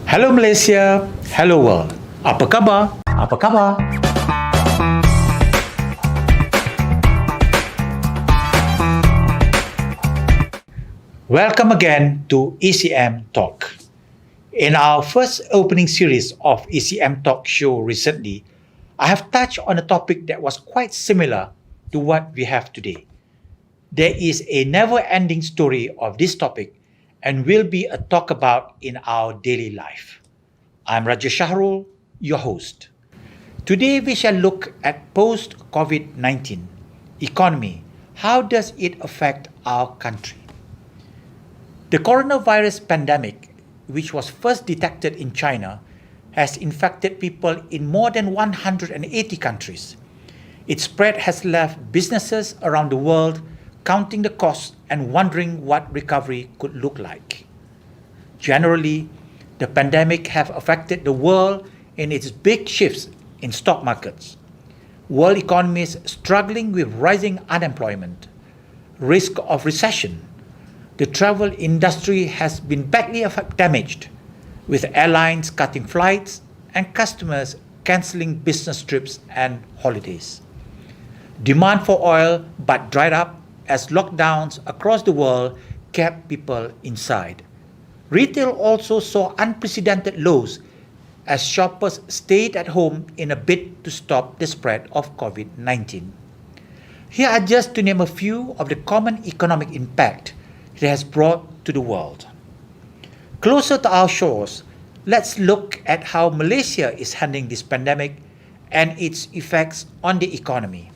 Hello Malaysia, hello world. Apa khabar? Apa khabar? Welcome again to ECM Talk. In our first opening series of ECM Talk show recently, I have touched on a topic that was quite similar to what we have today. There is a never-ending story of this topic and will be a talk about in our daily life. I'm Raja Shahrul, your host. Today we shall look at post-COVID-19 economy. How does it affect our country? The coronavirus pandemic, which was first detected in China, has infected people in more than 180 countries. Its spread has left businesses around the world counting the costs and wondering what recovery could look like. Generally, the pandemic have affected the world in its big shifts in stock markets. World economies struggling with rising unemployment, risk of recession. The travel industry has been badly damaged, with airlines cutting flights and customers cancelling business trips and holidays. Demand for oil but dried up as lockdowns across the world kept people inside. Retail also saw unprecedented lows as shoppers stayed at home in a bid to stop the spread of COVID-19. Here are just to name a few of the common economic impact it has brought to the world. Closer to our shores, let's look at how Malaysia is handling this pandemic and its effects on the economy.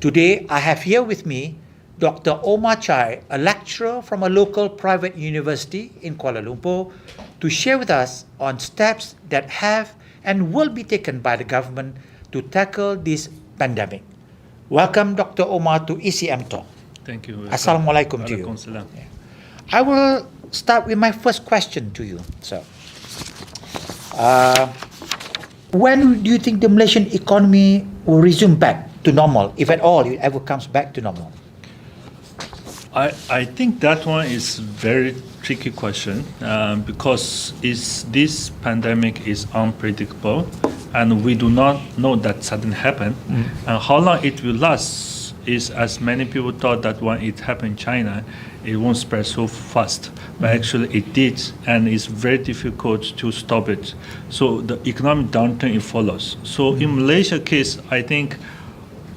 Today, I have here with me Dr. Omar Cai, a lecturer from a local private university in Kuala Lumpur, to share with us on steps that have and will be taken by the government to tackle this pandemic. Welcome, Dr. Omar, to ECM Talk. Thank you. Assalamualaikum to you. Yeah. I will start with my first question to you. So, when do you think the Malaysian economy will resume back to normal, if at all it ever comes back to normal? I think that one is very tricky question because this pandemic is unpredictable and we do not know that sudden happen. And how long it will last is, as many people thought that when it happened in China, it won't spread so fast. But actually it did, and it's very difficult to stop it. So the economic downturn, it follows. So in Malaysia case, I think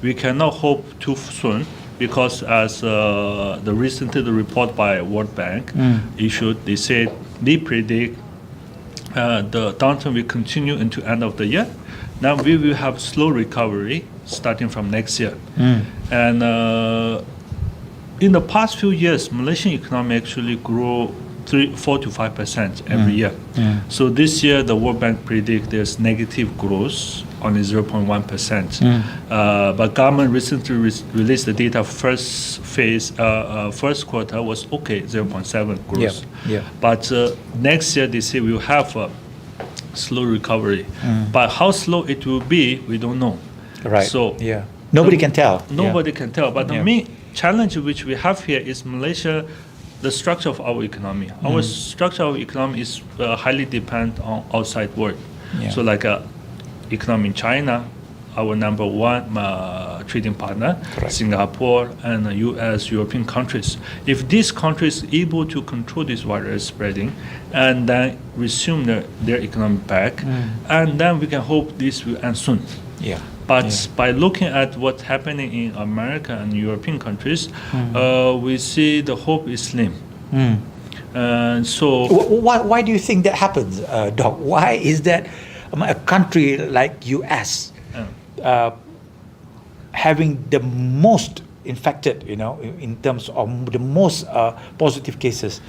we cannot hope too soon because as the recently the report by World Bank issued, they said they predict the downturn will continue into end of the year. Now we will have slow recovery starting from next year. And in the past few years, Malaysian economy actually grew 4 to 5% every year. So this year, the World Bank predict there's negative growth, only 0.1%. But government recently released the data. First quarter was okay, 0.7 growth. But next year, they say we'll have a slow recovery. But how slow it will be, we don't know. Right. So nobody can tell. Nobody can tell. But the main challenge which we have here is Malaysia, the structure of our economy. Our structure of economy is highly dependent on outside world. So like economy in China, our number one trading partner, Singapore and US, European countries. If these countries able to control this virus spreading and then resume their economy back, and then we can hope this will end soon. But by looking at what's happening in America and European countries, we see the hope is slim. And so, why do you think that happens, Doc? Why is that a country like US having the most infected, in terms of the most positive cases,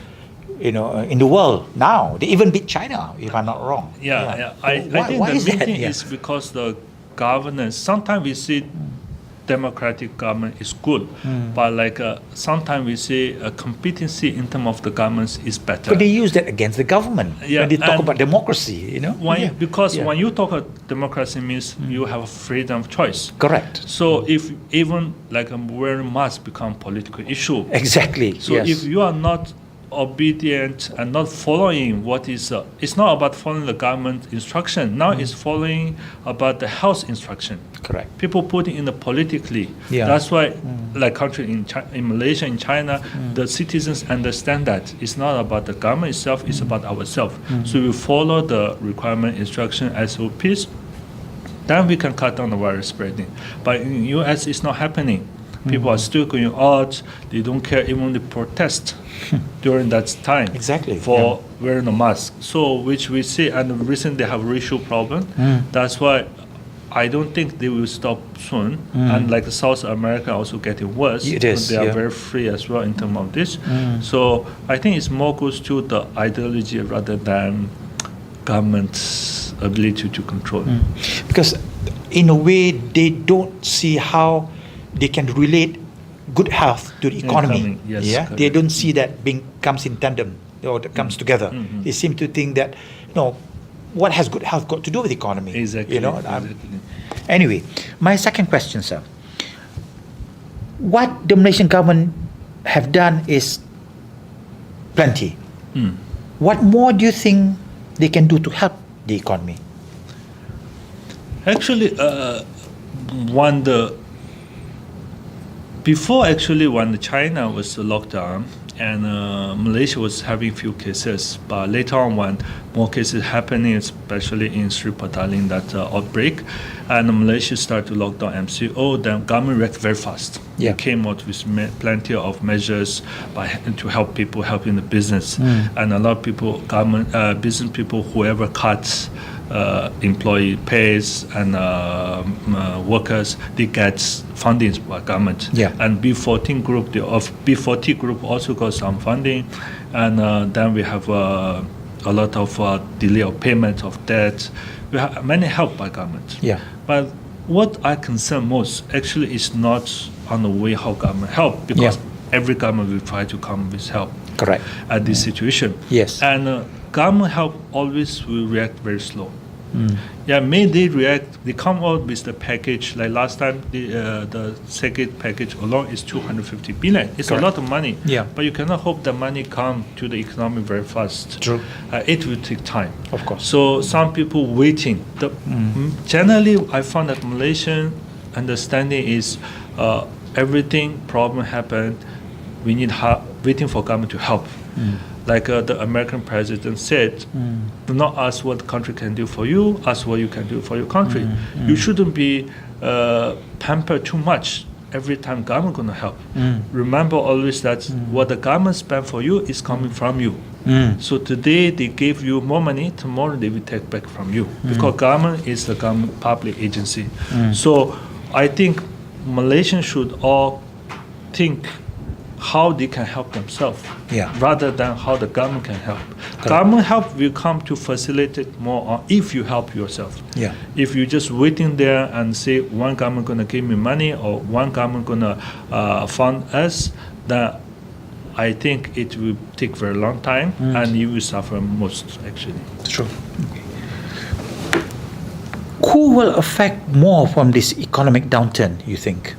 in the world now? They even beat China, if I'm not wrong. I think the main thing is because the governance, sometimes we see democratic government is good, but like sometimes we see a competency in terms of the governments is better. But they use that against the government when they talk about democracy, Because when you talk about democracy means you have freedom of choice. Correct. So if even like wearing mask become political issue. Exactly. So if you are not obedient and not following what is it's not about following the government instruction. Now it's following about the health instruction. Correct. People put it in the politically. Yeah. That's why, like country in Malaysia, in China, the citizens understand that it's not about the government itself, it's about ourselves. So we follow the requirement, instruction, SOPs, then we can cut down the virus spreading. But in US, it's not happening. People are still going out. They don't care even the protest during that time. Exactly. For wearing a mask. So which we see, and recently they have racial problem. That's why I don't think they will stop soon. And like South America also getting worse. It is, They are yeah. very free as well in terms of this. So I think it's more goes to the ideology rather than government's ability to control. Because in a way, they don't see how they can relate good health to the economy. Economy, yes, yeah, correct. they don't see that being comes in tandem or that comes together. They seem to think that, what has good health got to do with economy? Exactly. Exactly. Anyway, my second question, sir. What the Malaysian government have done is plenty. What more do you think they can do to help the economy? Actually, when China was locked down and Malaysia was having few cases, but later on when more cases happening, especially in Sri Petaling, that outbreak, and Malaysia started to lock down MCO, then government reacted very fast. Yeah. They came out with plenty of measures to help people, helping the business, and a lot of people, government, business people, whoever cuts employee pays and workers, they get funding by government. Yeah. And B14 group, the of B40 group also got some funding, and then we have a lot of delay of payment of debt. We have many help by government. Yeah. But what I concern most actually is not on the way how government help, because every government will try to come with help. Correct. At this situation. Yes. And government help always will react very slow. Yeah, may they react, they come out with the package, like last time the second package alone is 250 billion. It's Correct. a lot of money. Yeah. But you cannot hope the money come to the economy very fast. True. It will take time. Of course. So some people waiting. Generally, I found that Malaysian understanding is everything problem happened, we need waiting for government to help. Like the American president said, do not ask what the country can do for you, ask what you can do for your country. You shouldn't be pampered too much every time government going to help. Remember always that what the government spend for you is coming from you. So today they gave you more money, tomorrow they will take back from you. Because government is the government public agency. So I think Malaysians should all think how they can help themselves, rather than how the government can help. Government help will come to facilitate more on if you help yourself. If you just waiting there and say one government gonna give me money or one government gonna fund us, then I think it will take very long time and you will suffer most actually. True. Who will affect more from this economic downturn, you think?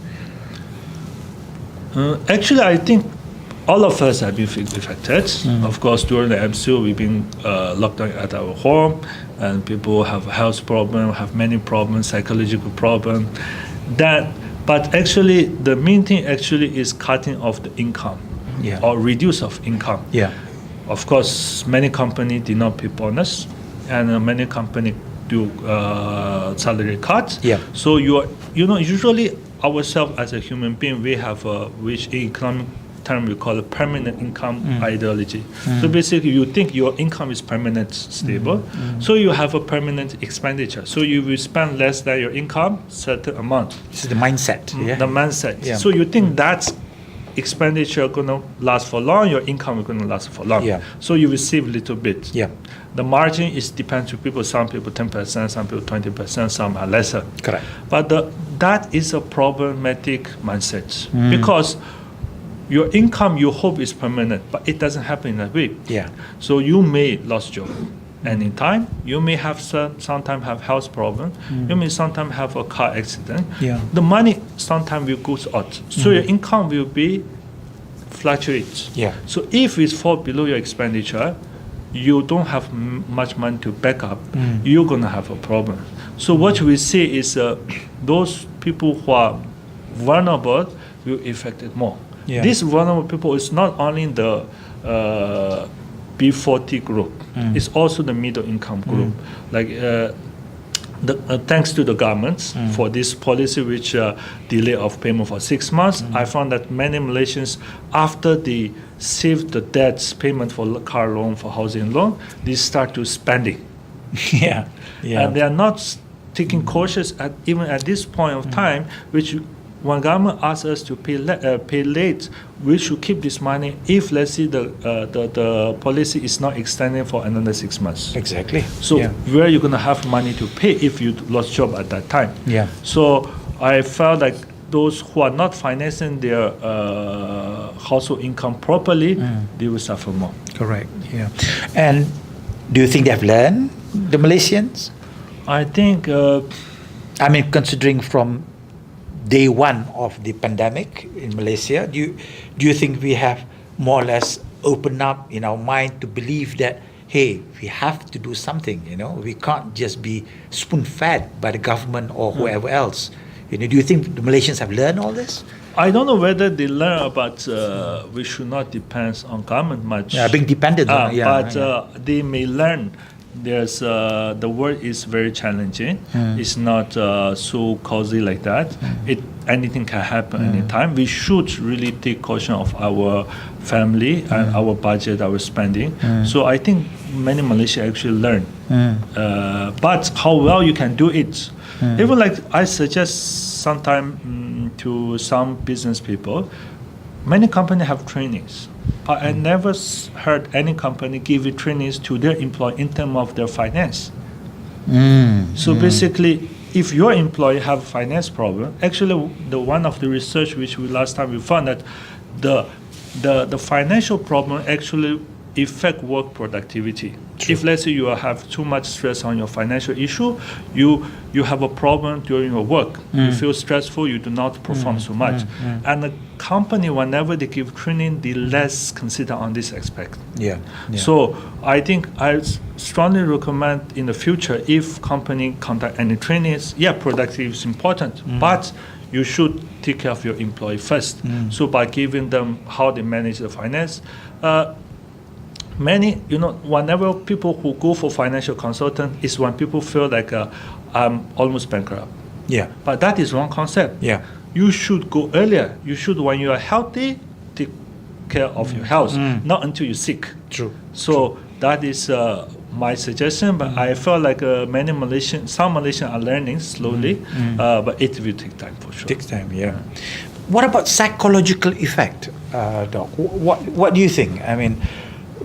Actually, I think all of us have been affected. Of course, during the MCO, we've been locked down at our home, and people have health problems, have many problems, psychological problems. But actually, the main thing actually is cutting off the income or reduce of income. Of course, many companies did not pay bonus, and many companies do salary cuts. So usually ourselves as a human being, we have which in economic term we call a permanent income ideology. So basically, you think your income is permanent, stable, so you have a permanent expenditure. So you will spend less than your income, certain amount. This is the mindset. The mindset. So you think that expenditure gonna last for long, your income is gonna last for long. So you will save a little bit. The margin is depends to people. Some people 10%, some people 20%, some are lesser. Correct. But that is a problematic mindset because your income you hope is permanent, but it doesn't happen in that way. So you may lose job. And in time, you may have sometimes have health problem. You may sometimes have a car accident. The money sometimes will go out. So your income will be fluctuates. Yeah. So if it falls below your expenditure, you don't have much money to back up, you're going to have a problem. So what we see is those people who are vulnerable will be affected more. Yeah. These vulnerable people is not only the B40 group, it's also the middle income group. Like thanks to the governments for this policy which delay of payment for 6 months, I found that many Malaysians, after they save the debts payment for car loan, for housing loan, they start to spending. Yeah. Yeah. And they are not taking cautious even at this point of time, which when government asks us to pay late, we should keep this money if, let's say, the policy is not extending for another 6 months. Exactly. So yeah. where are you going to have money to pay if you lost job at that time? Yeah. So I felt like those who are not financing their household income properly, they will suffer more. Correct. Yeah. And do you think they have learned, the Malaysians? I think, I mean, considering from day one of the pandemic in Malaysia, do you think we have more or less opened up in our mind to believe that, hey, we have to do something, we can't just be spoon-fed by the government or whoever else. Do you think the Malaysians have learned all this? I don't know whether they learn, but we should not depend on government much. Yeah, being dependent on it. Yeah, but they may learn. There's the world is very challenging. It's not so cozy like that. Anything can happen anytime. We should really take caution of our family and our budget, our spending. So I think many Malaysians actually learn. But how well you can do it, even like I suggest sometime to some business people, many companies have trainings. But I never heard any company give trainings to their employee in terms of their finance. So basically, if your employee have a finance problem, actually the one of the research which we last time we found that the financial problem actually affect work productivity. True. If let's say you have too much stress on your financial issue, you have a problem during your work. You feel stressful, you do not perform so much. And the company, whenever they give training, they less consider on this aspect. Yeah. So I think I strongly recommend in the future, if company conduct any trainings, productivity is important, but you should take care of your employee first. So by giving them how they manage the finance, many, whenever people who go for financial consultant is when people feel like I'm almost bankrupt. Yeah. But that is wrong concept. Yeah. You should go earlier. You should, when you are healthy, take care of your health, not until you're sick. True. So that is my suggestion. But I felt like some Malaysians are learning slowly, but it will take time for sure. Takes time. Yeah. What about psychological effect, Doc? What do you think? I mean,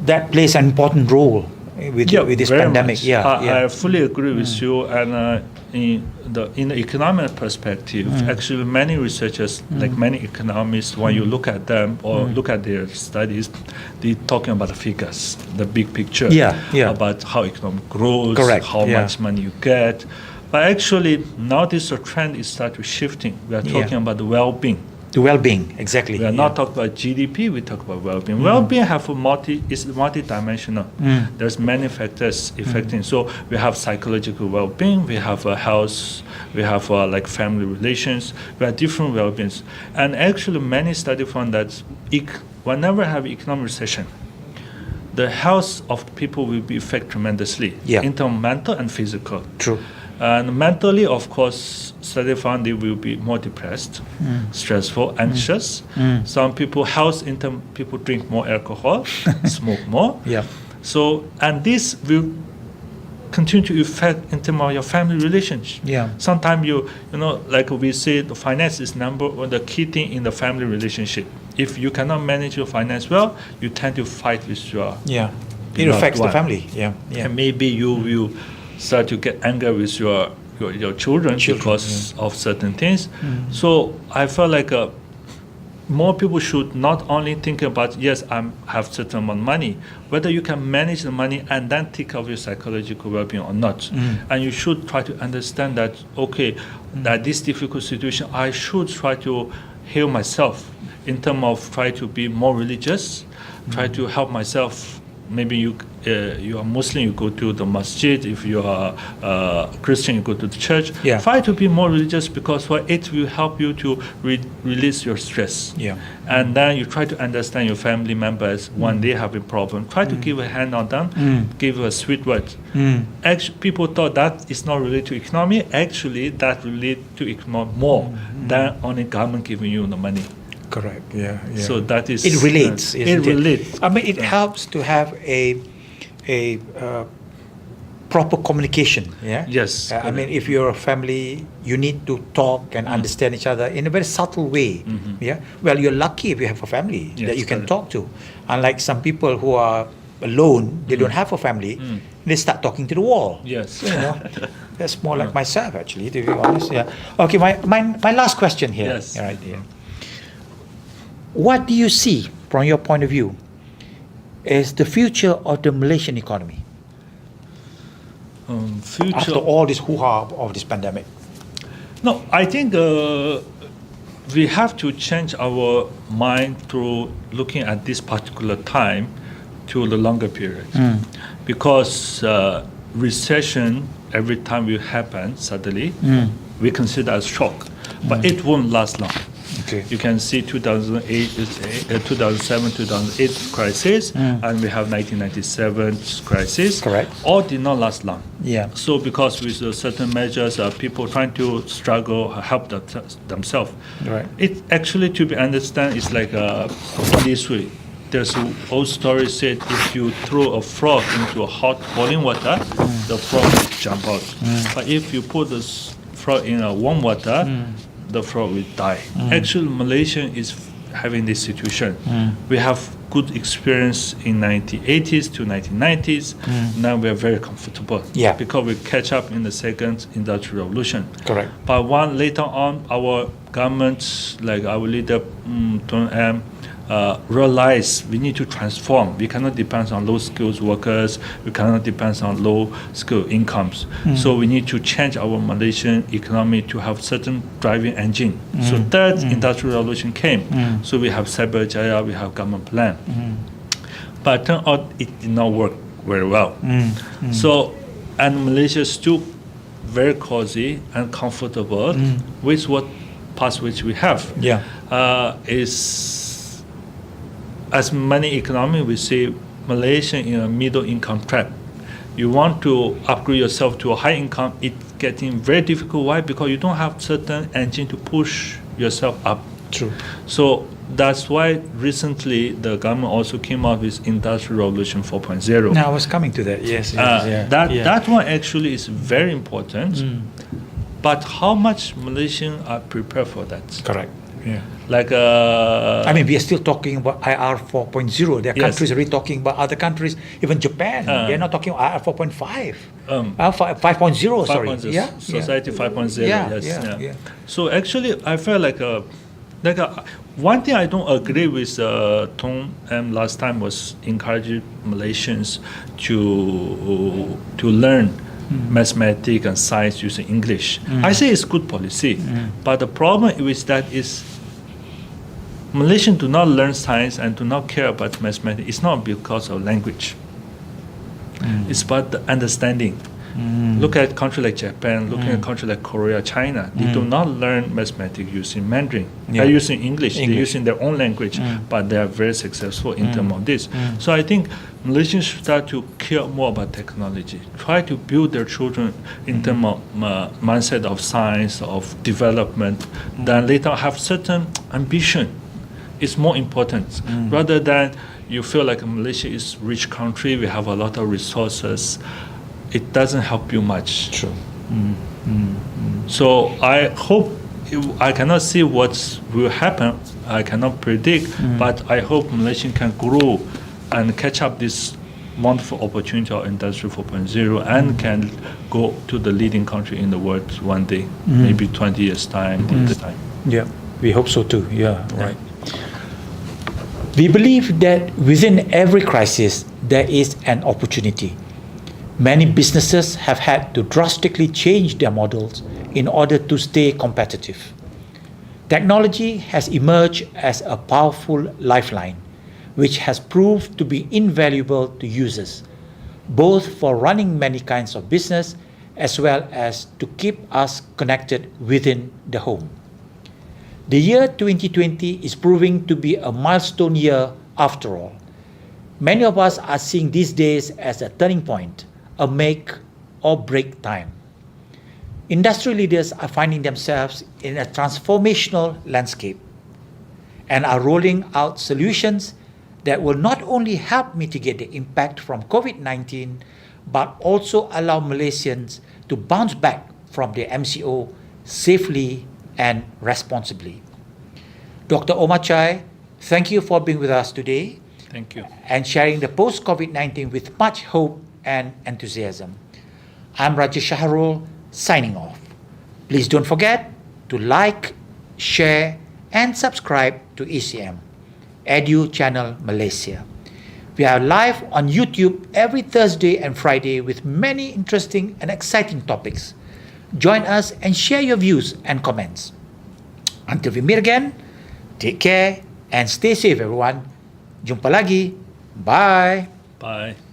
that plays an important role with this pandemic. Much. I fully agree with you. And in the economic perspective, actually many researchers, like many economists, when you look at them or look at their studies, they're talking about the figures, the big picture, about how economy grows, how much money you get. But actually, now this trend is starting shifting. We are talking about the well-being. The well-being, exactly. We are not talking about GDP, we talk about well-being. Well-being is multi-dimensional. There's many factors affecting. So we have psychological well-being, we have health, we have like family relations, we have different well-beings. And actually many studies found that whenever we have economic recession, the health of people will be affected tremendously, in terms of mental and physical. True. And mentally, of course, study found they will be more depressed, stressful, anxious. Some people, people drink more alcohol, smoke more. Yeah. So, and this will continue to affect in terms of your family relationship. Yeah. Sometimes like we say, the finance is the key thing in the family relationship. If you cannot manage your finance well, you tend to fight with your It affects the family. Yeah. And maybe you will start to get anger with your children because of certain things. So I felt like more people should not only think about, yes, I have certain amount of money, whether you can manage the money and then take care of your psychological well-being or not. And you should try to understand that, that this difficult situation, I should try to heal myself. in terms of try to be more religious, try to help myself. Maybe you are Muslim, you go to the masjid. If you are Christian, you go to the church. Yeah. Try to be more religious because it will help you to release your stress. Yeah. And then you try to understand your family members when they have a problem. Try to give a hand on them, give a sweet word. Actually, people thought that is not related to economy. Actually, that relates to economy more than only government giving you the money. Correct. Yeah. So that is it relates. it isn't relates. I mean, it helps to have a proper communication. Yeah. Yes. I mean, if you're a family, you need to talk and understand each other in a very subtle way. Yeah. Well, you're lucky if you have a family that you can talk to. Unlike some people who are alone, they don't have a family. They start talking to the wall. Yes. You know, that's more like myself, actually, to be honest. Yeah. Okay. My last question here. Yes. All right. Yeah. What do you see, from your point of view, is the future of the Malaysian economy Future. after all this hoo-ha of this pandemic? No, I think we have to change our mind through looking at this particular time to the longer period, because recession every time it happens suddenly, we consider as shock, but it won't last long. Okay. You can see 2008, 2007, 2008 crisis, and we have 1997 crisis. Correct. All did not last long. Yeah. So because with certain measures, people trying to struggle, help themselves. Right. It actually, to be understand, is like this way. There's an old story said if you throw a frog into a hot boiling water, the frog will jump out. But if you put the frog in a warm water, the frog will die. Actually, Malaysia is having this situation. We have good experience in 1980s to 1990s. Now we are very comfortable. Yeah. Because we catch up in the second industrial revolution. Correct. But later on, our government, like our leader, Tun M, realize we need to transform. We cannot depend on low skilled workers. We cannot depend on low skilled incomes. So we need to change our Malaysian economy to have certain driving engine. So third industrial revolution came. So we have Cyberjaya, we have government plan. But turned out it did not work very well. So, and Malaysia is still very cozy and comfortable with what past which we have. Yeah. Is as many economy, we say Malaysia in a middle income trap. You want to upgrade yourself to a high income, it's getting very difficult. Why? Because you don't have certain engine to push yourself up. True. So that's why recently the government also came out with Industrial Revolution 4.0. Now I was coming to that. Yes. That one actually is very important. But how much Malaysians are prepared for that? Correct. Yeah. Like I mean, we are still talking about IR 4.0. There are Yes. countries already talking about other countries, even Japan. They're not talking about IR 4.5. IR 5.0, sorry. 5.0, Yeah. Society 5.0. Yeah, Yes. yeah. So actually, I felt like one thing I don't agree with Tong M last time was encouraging Malaysians to learn mathematics and science using English. I say it's good policy, but the problem with that is Malaysians do not learn science and do not care about mathematics. It's not because of language. It's about the understanding. Look at a country like Japan, looking at a country like Korea, China. They do not learn mathematics using Mandarin. Yeah. They're using English. They're using their own language, but they are very successful in terms of this. So I think Malaysians should start to care more about technology. Try to build their children in terms of mindset of science, of development. Then later have certain ambition. It's more important rather than you feel like Malaysia is a rich country. We have a lot of resources. It doesn't help you much. True. So I hope, I cannot see what will happen. I cannot predict, but I hope Malaysia can grow and catch up this wonderful opportunity of Industry 4.0 and can go to the leading country in the world one day, maybe 20 years time, 30 years time. Yeah, we hope so too. Yeah, right. We believe that within every crisis, there is an opportunity. Many businesses have had to drastically change their models in order to stay competitive. Technology has emerged as a powerful lifeline, which has proved to be invaluable to users, both for running many kinds of business as well as to keep us connected within the home. The year 2020 is proving to be a milestone year after all. Many of us are seeing these days as a turning point, a make or break time. Industry leaders are finding themselves in a transformational landscape and are rolling out solutions that will not only help mitigate the impact from COVID-19, but also allow Malaysians to bounce back from their MCO safely and responsibly. Dr. Omar Cai, thank you for being with us today Thank you. and sharing the post-COVID-19 with much hope and enthusiasm. I'm Rajesh Shahrul, signing off. Please don't forget to like, share, and subscribe to ECM, Edu Channel Malaysia. We are live on YouTube every Thursday and Friday with many interesting and exciting topics. Join us and share your views and comments. Until we meet again, take care and stay safe everyone. Jumpa lagi. Bye. Bye.